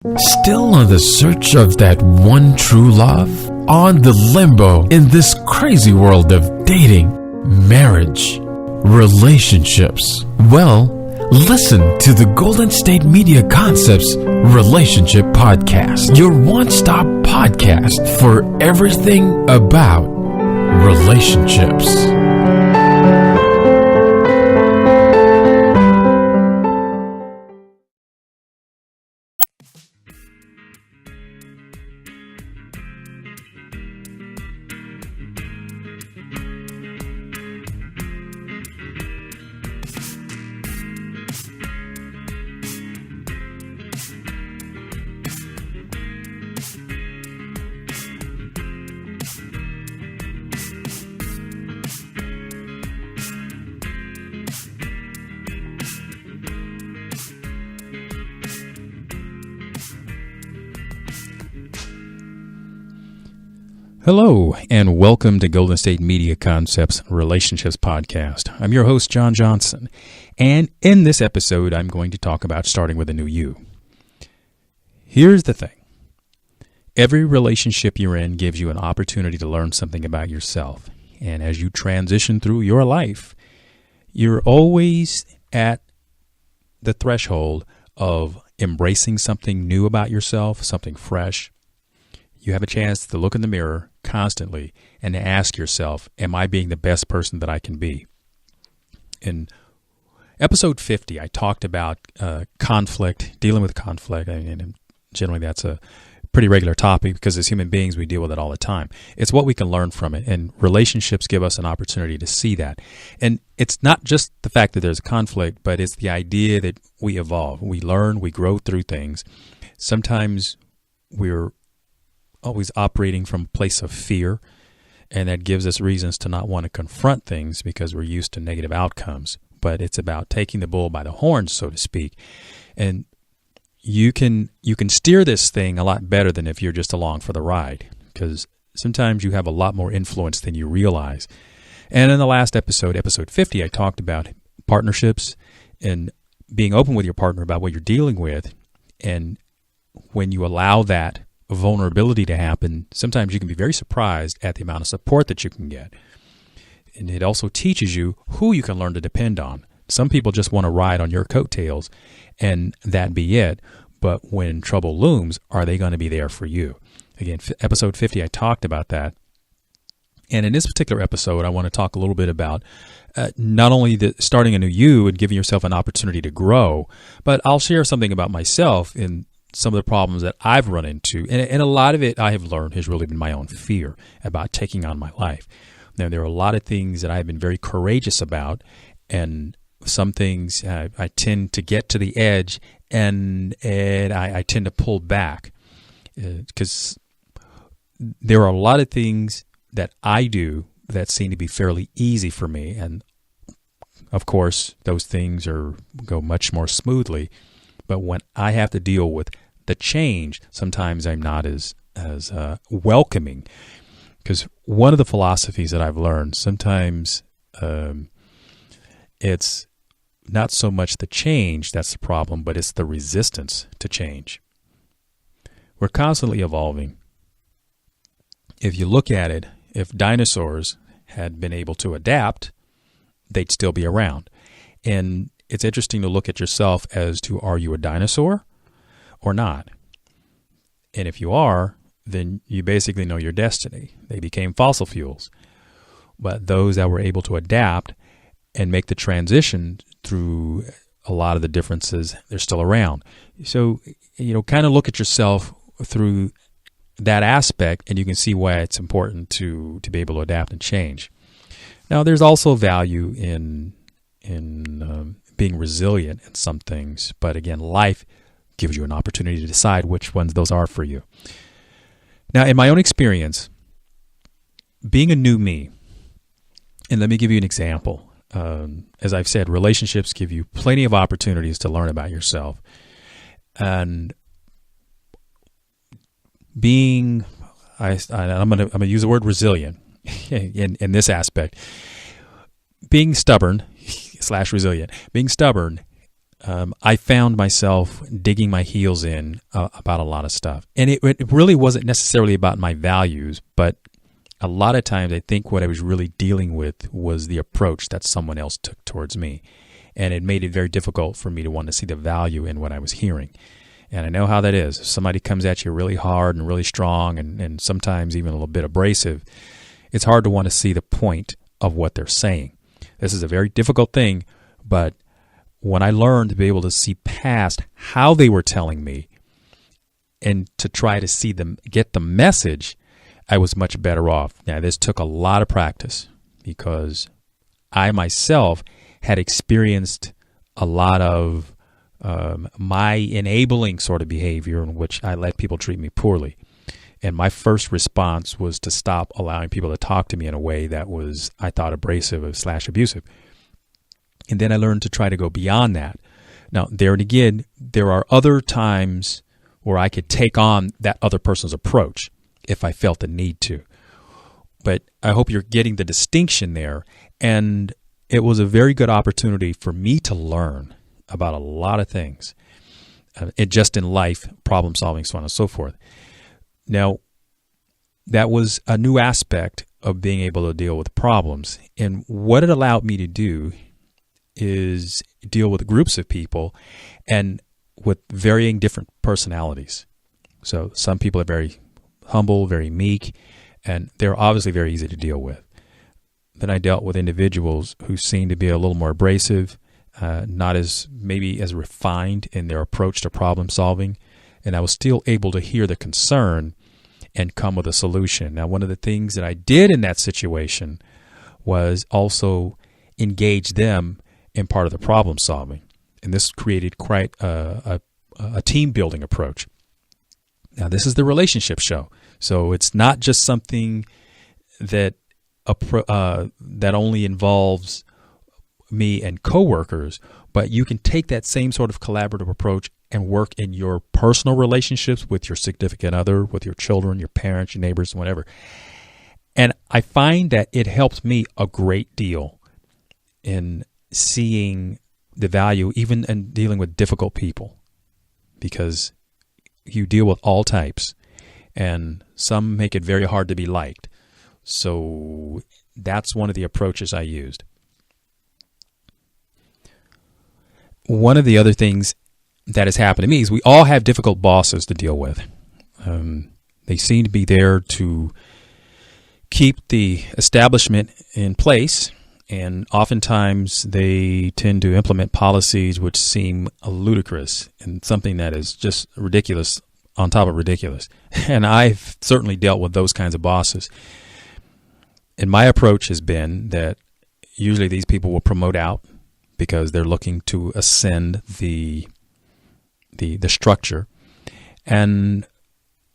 Still on the search of that one true love? On the limbo in this crazy world of dating, marriage, relationships? Well, listen to the Golden State Media Concepts Relationship Podcast, your one-stop podcast for everything about relationships. Hello, and welcome to Golden State Media Concepts Relationships Podcast. I'm your host, John Johnson, and in this episode, I'm going to talk about starting with a new you. Here's the thing. Every relationship you're in gives you an opportunity to learn something about yourself, and as you transition through your life, you're always at the threshold of embracing something new about yourself, something fresh. You have a chance to look in the mirror constantly and to ask yourself, am I being the best person that I can be? In episode 50, I talked about conflict, dealing with conflict, and generally that's a pretty regular topic because as human beings, we deal with it all the time. It's what we can learn from it, and relationships give us an opportunity to see that. And it's not just the fact that there's conflict, but it's the idea that we evolve. We learn, we grow through things. Sometimes we're always operating from a place of fear, and that gives us reasons to not want to confront things because we're used to negative outcomes. But it's about taking the bull by the horns, so to speak. And you can steer this thing a lot better than if you're just along for the ride, because sometimes you have a lot more influence than you realize. And in the last episode, episode 50, I talked about partnerships and being open with your partner about what you're dealing with. And when you allow that vulnerability to happen, sometimes you can be very surprised at the amount of support that you can get. And it also teaches you who you can learn to depend on. Some people just want to ride on your coattails and that be it. But when trouble looms, are they going to be there for you? Again, episode 50, I talked about that. And in this particular episode, I want to talk a little bit about not only starting a new you and giving yourself an opportunity to grow, but I'll share something about myself in some of the problems that I've run into. And a lot of it I have learned has really been my own fear about taking on my life. Now, there are a lot of things that I've been very courageous about, and some things I tend to get to the edge and I tend to pull back because there are a lot of things that I do that seem to be fairly easy for me. And of course, those things go much more smoothly. But when I have to deal with the change, sometimes I'm not as welcoming. Because one of the philosophies that I've learned, sometimes it's not so much the change that's the problem, but it's the resistance to change. We're constantly evolving. If you look at it, if dinosaurs had been able to adapt, they'd still be around. And it's interesting to look at yourself as to, are you a dinosaur or not? And if you are, then you basically know your destiny. They became fossil fuels. But those that were able to adapt and make the transition through a lot of the differences, they're still around. So, kind of look at yourself through that aspect, and you can see why it's important to be able to adapt and change. Now, there's also value in being resilient in some things, but again, life gives you an opportunity to decide which ones those are for you. Now, in my own experience, being a new me, and let me give you an example. As I've said, relationships give you plenty of opportunities to learn about yourself. And being, I'm gonna use the word resilient in this aspect. Being stubborn / resilient, being stubborn I found myself digging my heels in about a lot of stuff. And it really wasn't necessarily about my values, but a lot of times I think what I was really dealing with was the approach that someone else took towards me. And it made it very difficult for me to want to see the value in what I was hearing. And I know how that is. If somebody comes at you really hard and really strong and sometimes even a little bit abrasive, it's hard to want to see the point of what they're saying. This is a very difficult thing, but when I learned to be able to see past how they were telling me and to try to see them get the message, I was much better off. Now, this took a lot of practice because I myself had experienced a lot of my enabling sort of behavior in which I let people treat me poorly. And my first response was to stop allowing people to talk to me in a way that was, I thought, abrasive/abusive. And then I learned to try to go beyond that. Now, there and again, there are other times where I could take on that other person's approach if I felt the need to. But I hope you're getting the distinction there. And it was a very good opportunity for me to learn about a lot of things, just in life, problem solving, so on and so forth. Now, that was a new aspect of being able to deal with problems. And what it allowed me to do is deal with groups of people and with varying different personalities. So some people are very humble, very meek, and they're obviously very easy to deal with. Then I dealt with individuals who seemed to be a little more abrasive, not as maybe as refined in their approach to problem solving, and I was still able to hear the concern and come with a solution. Now, one of the things that I did in that situation was also engage them in part of the problem solving. And this created quite a team building approach. Now, this is the relationship show. So it's not just something that that only involves me and coworkers, but you can take that same sort of collaborative approach and work in your personal relationships with your significant other, with your children, your parents, your neighbors, whatever. And I find that it helps me a great deal in seeing the value, even in dealing with difficult people, because you deal with all types, and some make it very hard to be liked. So that's one of the approaches I used. One of the other things that has happened to me is we all have difficult bosses to deal with. They seem to be there to keep the establishment in place, and oftentimes they tend to implement policies which seem ludicrous and something that is just ridiculous on top of ridiculous. And I've certainly dealt with those kinds of bosses. And my approach has been that usually these people will promote out because they're looking to ascend the structure, and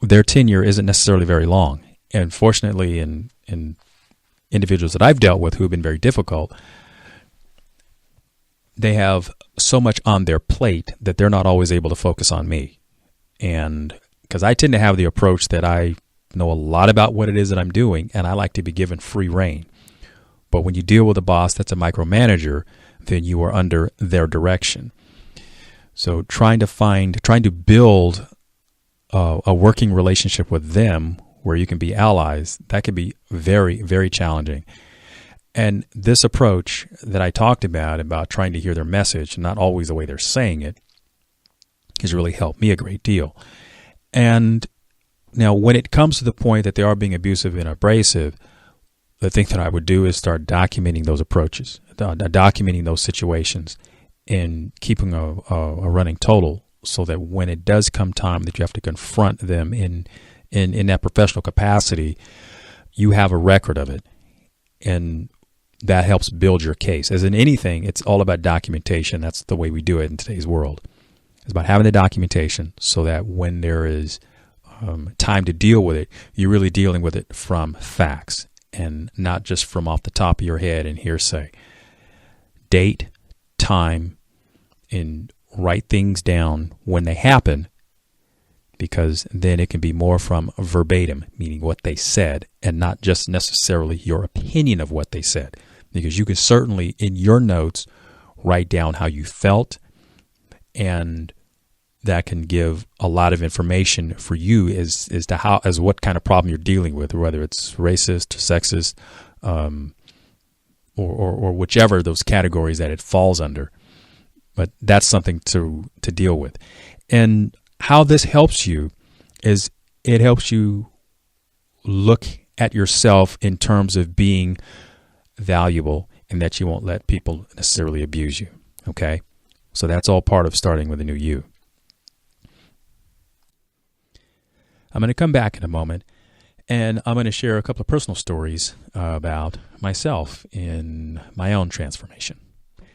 their tenure isn't necessarily very long. And fortunately, in individuals that I've dealt with who have been very difficult, they have so much on their plate that they're not always able to focus on me. And because I tend to have the approach that I know a lot about what it is that I'm doing, and I like to be given free rein. But when you deal with a boss that's a micromanager, then you are under their direction. So trying to build a working relationship with them where you can be allies, that can be very, very challenging. And this approach that I talked about trying to hear their message, not always the way they're saying it, has really helped me a great deal. And now when it comes to the point that they are being abusive and abrasive, the thing that I would do is start documenting those approaches, documenting those situations, and keeping a running total so that when it does come time that you have to confront them in that professional capacity, you have a record of it. And that helps build your case. As in anything, it's all about documentation. That's the way we do it in today's world. It's about having the documentation so that when there is time to deal with it, you're really dealing with it from facts and not just from off the top of your head and hearsay. Date, time, and write things down when they happen, because then it can be more from verbatim, meaning what they said, and not just necessarily your opinion of what they said. Because you can certainly, in your notes, write down how you felt, and that can give a lot of information for you as to what kind of problem you're dealing with, whether it's racist, sexist, or whichever those categories that it falls under. But that's something to deal with. And how this helps you is it helps you look at yourself in terms of being valuable and that you won't let people necessarily abuse you. Okay? So that's all part of starting with a new you. I'm going to come back in a moment, and I'm going to share a couple of personal stories about myself in my own transformation.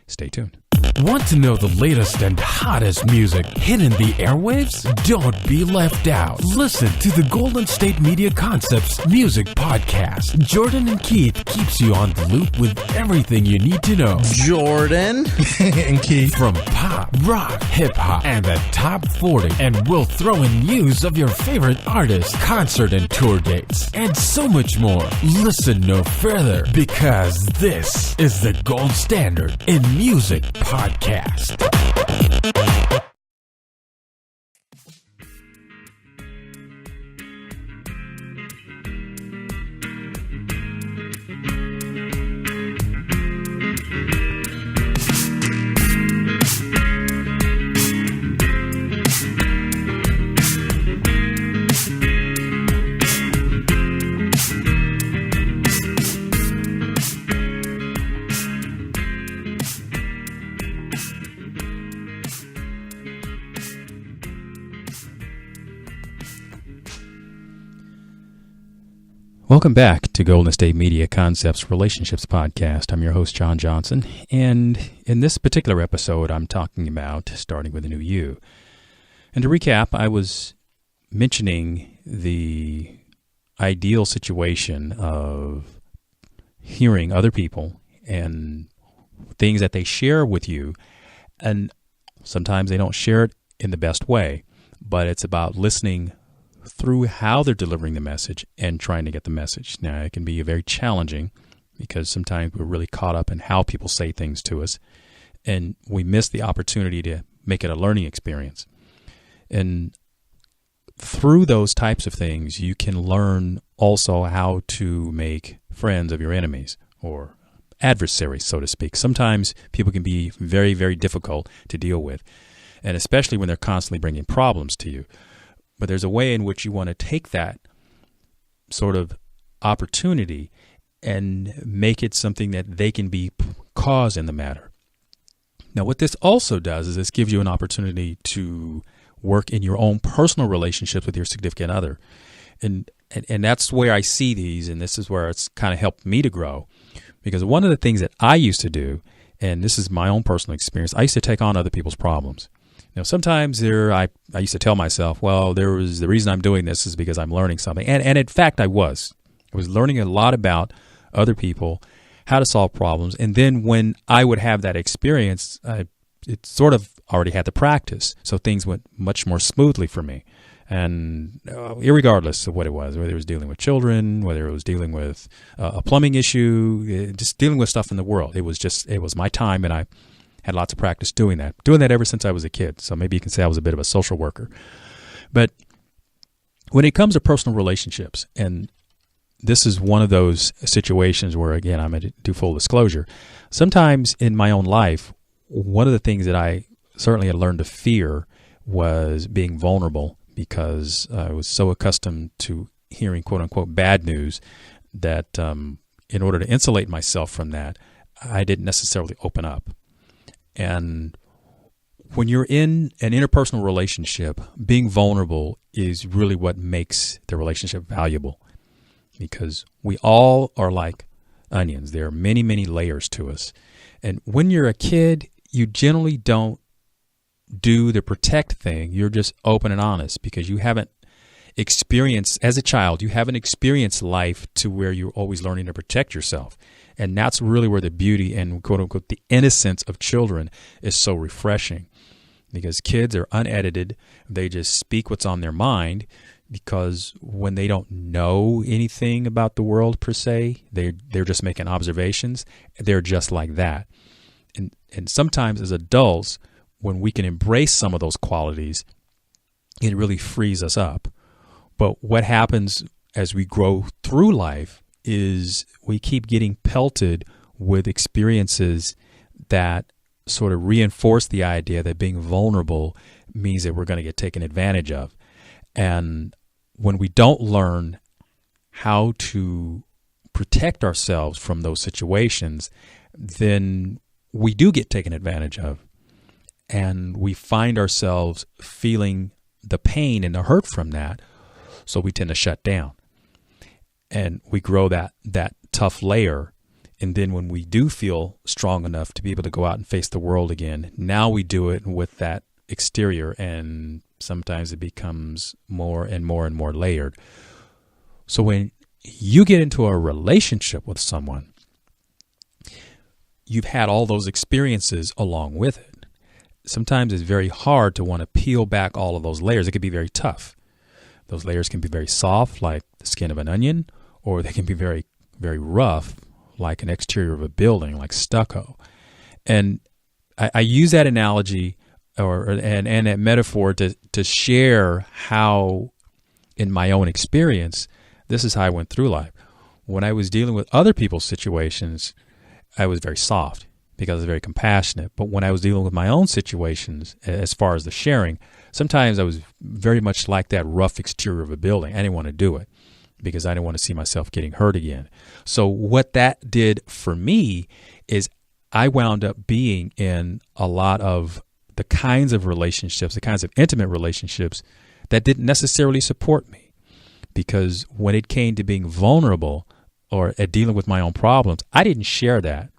Stay tuned. Want to know the latest and hottest music hitting the airwaves? Don't be left out. Listen to the Golden State Media Concepts Music Podcast. Jordan and Keith keeps you on the loop with everything you need to know. Jordan and Keith. From pop, rock, hip-hop, and the top 40. And we'll throw in news of your favorite artists, concert and tour dates, and so much more. Listen no further, because this is the gold standard in music podcast. Welcome back to Golden State Media Concepts Relationships Podcast. I'm your host, John Johnson, and in this particular episode, I'm talking about starting with a new you. And to recap, I was mentioning the ideal situation of hearing other people and things that they share with you, and sometimes they don't share it in the best way, but it's about listening through how they're delivering the message and trying to get the message. Now, it can be very challenging because sometimes we're really caught up in how people say things to us, and we miss the opportunity to make it a learning experience. And through those types of things, you can learn also how to make friends of your enemies or adversaries, so to speak. Sometimes people can be very, very difficult to deal with, and especially when they're constantly bringing problems to you. But there's a way in which you want to take that sort of opportunity and make it something that they can be cause in the matter. Now, what this also does is this gives you an opportunity to work in your own personal relationships with your significant other. And that's where I see these, and this is where it's kind of helped me to grow. Because one of the things that I used to do, and this is my own personal experience, I used to take on other people's problems. Now, sometimes I used to tell myself, well, the reason I'm doing this is because I'm learning something. And in fact, I was learning a lot about other people, how to solve problems. And then when I would have that experience, it sort of already had the practice. So things went much more smoothly for me. And irregardless of what it was, whether it was dealing with children, whether it was dealing with a plumbing issue, just dealing with stuff in the world, it was my time, and I had lots of practice doing that ever since I was a kid. So maybe you can say I was a bit of a social worker. But when it comes to personal relationships, and this is one of those situations where, again, I'm going to do full disclosure. Sometimes in my own life, one of the things that I certainly had learned to fear was being vulnerable, because I was so accustomed to hearing quote-unquote bad news that in order to insulate myself from that, I didn't necessarily open up. And when you're in an interpersonal relationship, being vulnerable is really what makes the relationship valuable, because we all are like onions. There are many, many layers to us. And when you're a kid, you generally don't do the protect thing. You're just open and honest because you haven't experienced, as a child, you haven't experienced life to where you're always learning to protect yourself. And that's really where the beauty and quote unquote the innocence of children is so refreshing, because kids are unedited. They just speak what's on their mind, because when they don't know anything about the world per se, they're just making observations. They're just like that. And sometimes as adults, when we can embrace some of those qualities, it really frees us up. But what happens as we grow through life is we keep getting pelted with experiences that sort of reinforce the idea that being vulnerable means that we're going to get taken advantage of. And when we don't learn how to protect ourselves from those situations, then we do get taken advantage of. And we find ourselves feeling the pain and the hurt from that. So we tend to shut down. And we grow that tough layer. And then when we do feel strong enough to be able to go out and face the world again, now we do it with that exterior, and sometimes it becomes more and more and more layered. So when you get into a relationship with someone, you've had all those experiences along with it. Sometimes it's very hard to want to peel back all of those layers. It can be very tough. Those layers can be very soft, like the skin of an onion, or they can be very, very rough, like an exterior of a building, like stucco. And I use that analogy and that metaphor to share how, in my own experience, this is how I went through life. When I was dealing with other people's situations, I was very soft because I was very compassionate. But when I was dealing with my own situations, as far as the sharing, sometimes I was very much like that rough exterior of a building. I didn't want to do it because I didn't want to see myself getting hurt again. So what that did for me is I wound up being in a lot of the kinds of relationships, the kinds of intimate relationships that didn't necessarily support me. Because when it came to being vulnerable or at dealing with my own problems, I didn't share that.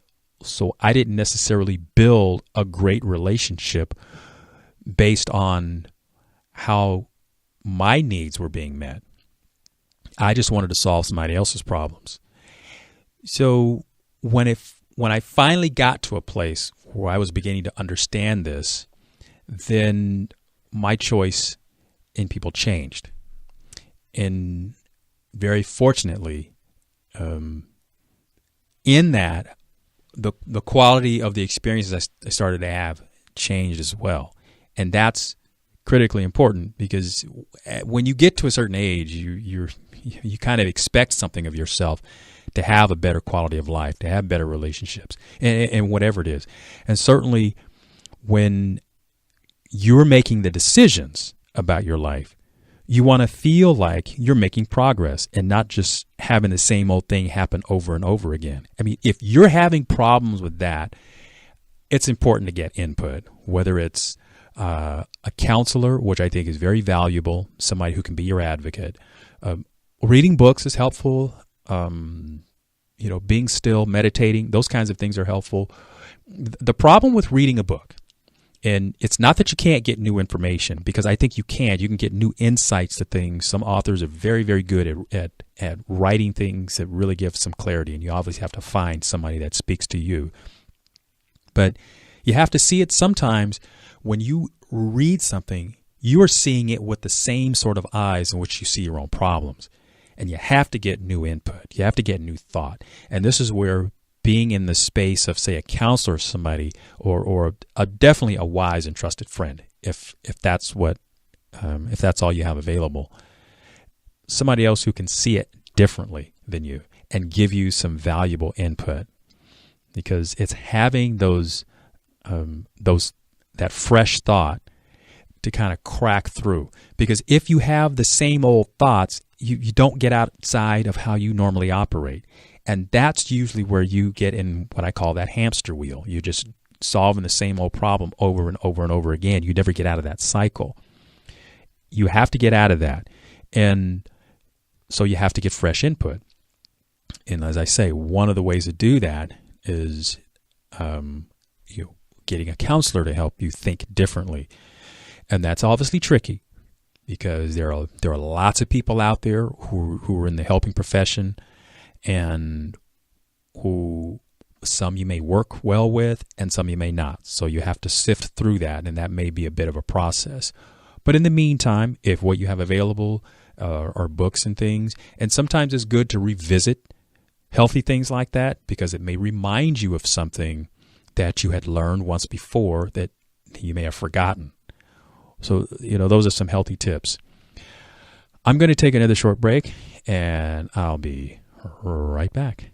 So I didn't necessarily build a great relationship based on how my needs were being met. I just wanted to solve somebody else's problems. So when I finally got to a place where I was beginning to understand this, then my choice in people changed. And very fortunately, in that, the quality of the experiences I started to have changed as well. And that's critically important because when you get to a certain age, you kind of expect something of yourself to have a better quality of life, to have better relationships, and whatever it is. And certainly when you're making the decisions about your life, you want to feel like you're making progress and not just having the same old thing happen over and over again. I mean, if you're having problems with that, it's important to get input, whether it's a counselor, which I think is very valuable, somebody who can be your advocate. Reading books is helpful. Being still, meditating, those kinds of things are helpful. The problem with reading a book, and it's not that you can't get new information, because I think you can. You can get new insights to things. Some authors are very, very good at writing things that really give some clarity, and you obviously have to find somebody that speaks to you. But you have to see it sometimes. When you read something, you are seeing it with the same sort of eyes in which you see your own problems. And you have to get new input. You have to get new thought. And this is where being in the space of, say, a counselor or somebody, or definitely a wise and trusted friend, if that's all you have available, somebody else who can see it differently than you and give you some valuable input, because it's having that fresh thought to kind of crack through. Because if you have the same old thoughts, you don't get outside of how you normally operate. And that's usually where you get in what I call that hamster wheel. You're just solving the same old problem over and over and over again. You never get out of that cycle. You have to get out of that. And so you have to get fresh input. And as I say, one of the ways to do that is getting a counselor to help you think differently. And that's obviously tricky, because there are lots of people out there who are in the helping profession, and who some you may work well with and some you may not. So you have to sift through that, and that may be a bit of a process. But in the meantime, if what you have available are books and things, and sometimes it's good to revisit healthy things like that, because it may remind you of something that you had learned once before that you may have forgotten. So, those are some healthy tips. I'm going to take another short break, and I'll be right back.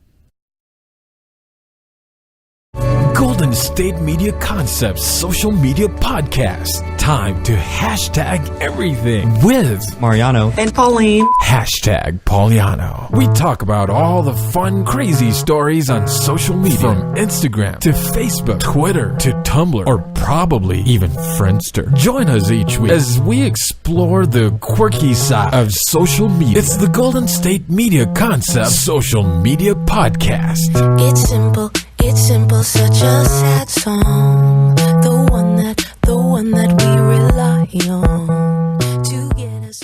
Golden State Media Concepts Social Media Podcast. Time to hashtag everything with Mariano and Pauline. Hashtag Pauliano. We talk about all the fun, crazy stories on social media, from Instagram to Facebook, Twitter to Tumblr, or probably even Friendster. Join us each week as we explore the quirky side of social media. It's the Golden State Media Concepts Social Media Podcast. It's simple, such a sad song. The one that we rely on to get us.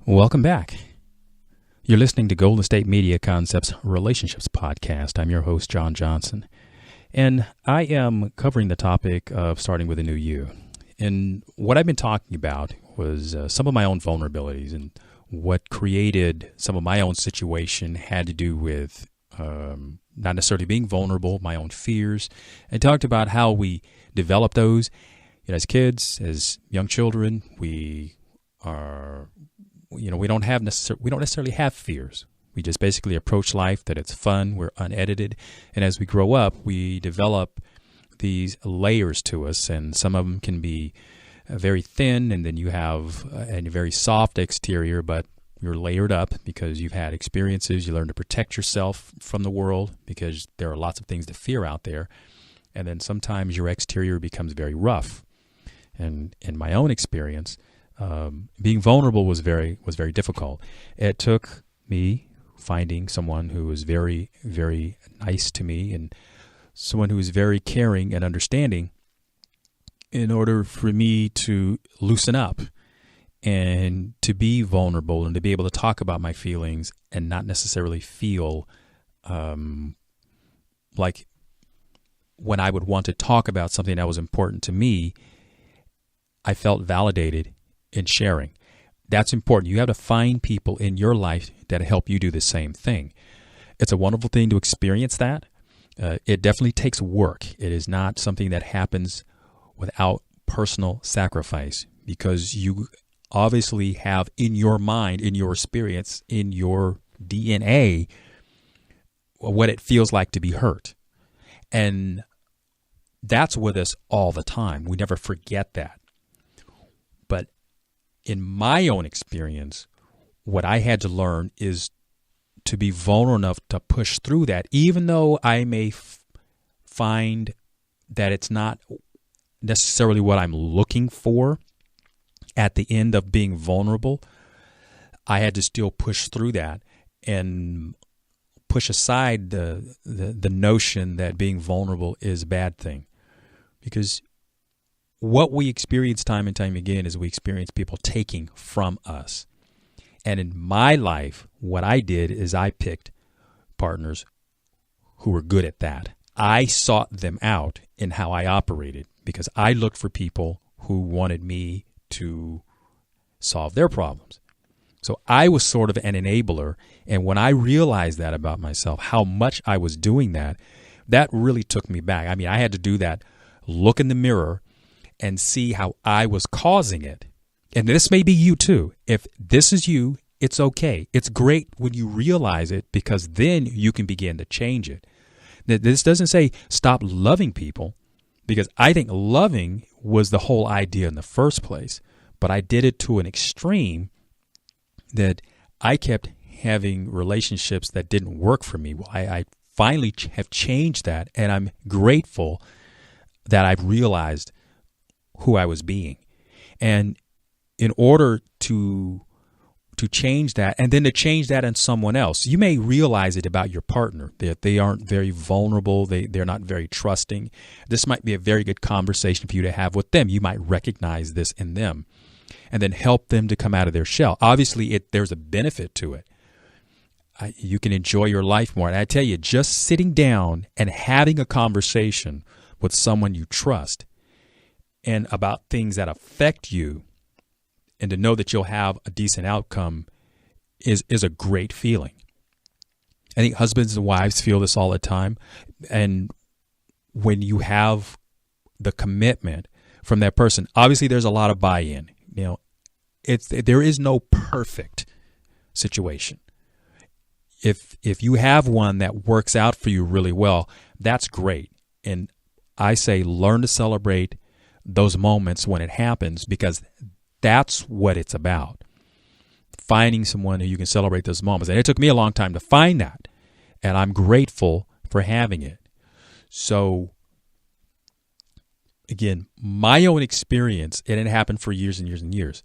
Welcome back. You're listening to Golden State Media Concepts Relationships Podcast. I'm your host, John Johnson, and I am covering the topic of starting with a new you. And what I've been talking about was some of my own vulnerabilities, and what created some of my own situation had to do with not necessarily being vulnerable, my own fears, and talked about how we develop those. As kids, as young children, we don't necessarily have fears. We just basically approach life that it's fun, we're unedited, and as we grow up, we develop these layers to us, and some of them can be very thin, and then you have a very soft exterior, but you're layered up because you've had experiences. You learn to protect yourself from the world because there are lots of things to fear out there, and then sometimes your exterior becomes very rough. And in my own experience, being vulnerable was very difficult. It took me finding someone who was very, very nice to me, and someone who was very caring and understanding, in order for me to loosen up and to be vulnerable and to be able to talk about my feelings and not necessarily feel like when I would want to talk about something that was important to me, I felt validated in sharing. That's important. You have to find people in your life that help you do the same thing. It's a wonderful thing to experience that. It definitely takes work. It is not something that happens without personal sacrifice, because you obviously have in your mind, in your experience, in your DNA, what it feels like to be hurt. And that's with us all the time. We never forget that. But in my own experience, what I had to learn is to be vulnerable enough to push through that, even though I may find that it's not necessarily what I'm looking for at the end of being vulnerable. I had to still push through that and push aside the notion that being vulnerable is a bad thing. Because what we experience time and time again is we experience people taking from us. And in my life, what I did is I picked partners who were good at that. I sought them out in how I operated, because I looked for people who wanted me to solve their problems. So I was sort of an enabler. And when I realized that about myself, how much I was doing that, that really took me back. I mean, I had to do that, look in the mirror and see how I was causing it. And this may be you too. If this is you, it's okay. It's great when you realize it, because then you can begin to change it. This doesn't say stop loving people, because I think loving was the whole idea in the first place. But I did it to an extreme that I kept having relationships that didn't work for me. Well, I finally have changed that, and I'm grateful that I've realized who I was being. And in order to to change that, and then to change that in someone else. You may realize it about your partner, that they aren't very vulnerable, they're not very trusting. This might be a very good conversation for you to have with them. You might recognize this in them and then help them to come out of their shell. Obviously, there's a benefit to it. You can enjoy your life more. And I tell you, just sitting down and having a conversation with someone you trust and about things that affect you, and to know that you'll have a decent outcome is a great feeling. I think husbands and wives feel this all the time. And when you have the commitment from that person, obviously there's a lot of buy-in. There is no perfect situation. If you have one that works out for you really well, that's great. And I say learn to celebrate those moments when it happens, because that's what it's about. Finding someone who you can celebrate those moments. And it took me a long time to find that. And I'm grateful for having it. So, again, my own experience, and it happened for years and years and years,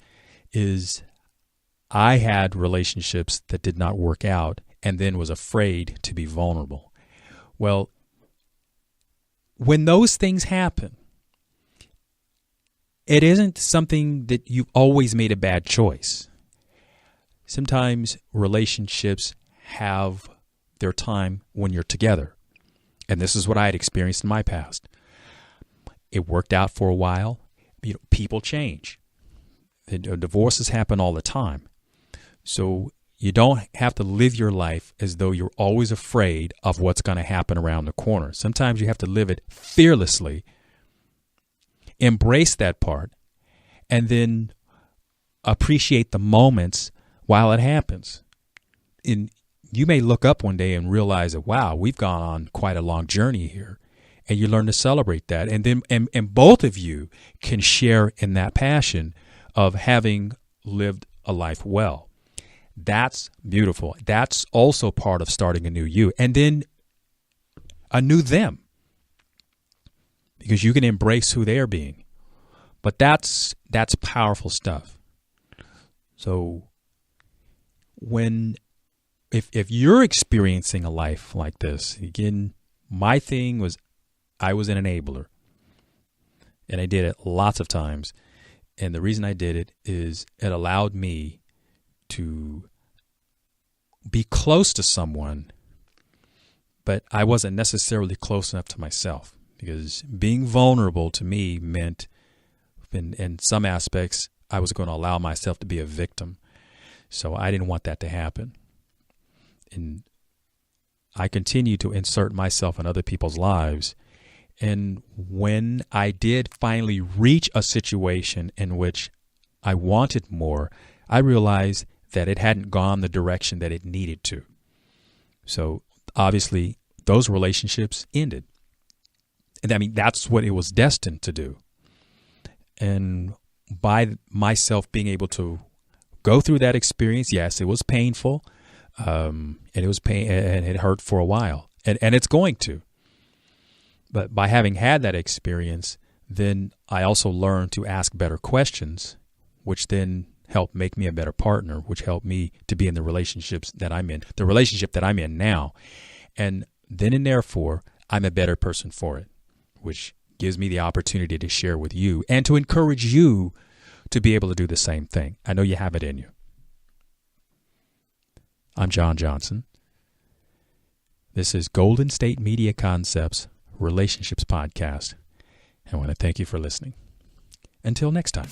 is I had relationships that did not work out and then was afraid to be vulnerable. Well, when those things happen, it isn't something that you've always made a bad choice. Sometimes relationships have their time when you're together. And this is what I had experienced in my past. It worked out for a while. People change. Divorces happen all the time. So you don't have to live your life as though you're always afraid of what's going to happen around the corner. Sometimes you have to live it fearlessly, embrace that part, and then appreciate the moments while it happens. And you may look up one day and realize that, wow, we've gone on quite a long journey here. And you learn to celebrate that. And then and both of you can share in that passion of having lived a life well. That's beautiful. That's also part of starting a new you. And then a new them. Because you can embrace who they're being. But that's powerful stuff. So if you're experiencing a life like this, again, my thing was I was an enabler. And I did it lots of times. And the reason I did it is it allowed me to be close to someone, but I wasn't necessarily close enough to myself. Because being vulnerable to me meant, in some aspects, I was going to allow myself to be a victim. So I didn't want that to happen. And I continued to insert myself in other people's lives. And when I did finally reach a situation in which I wanted more, I realized that it hadn't gone the direction that it needed to. So obviously, those relationships ended. And I mean, that's what it was destined to do. And by myself being able to go through that experience, yes, it was painful, and it was pain, and it hurt for a while, and it's going to. But by having had that experience, then I also learned to ask better questions, which then helped make me a better partner, which helped me to be in the relationships that I'm in, the relationship that I'm in now, and then and therefore I'm a better person for it, which gives me the opportunity to share with you and to encourage you to be able to do the same thing. I know you have it in you. I'm John Johnson. This is Golden State Media Concepts Relationships Podcast. I want to thank you for listening. Until next time.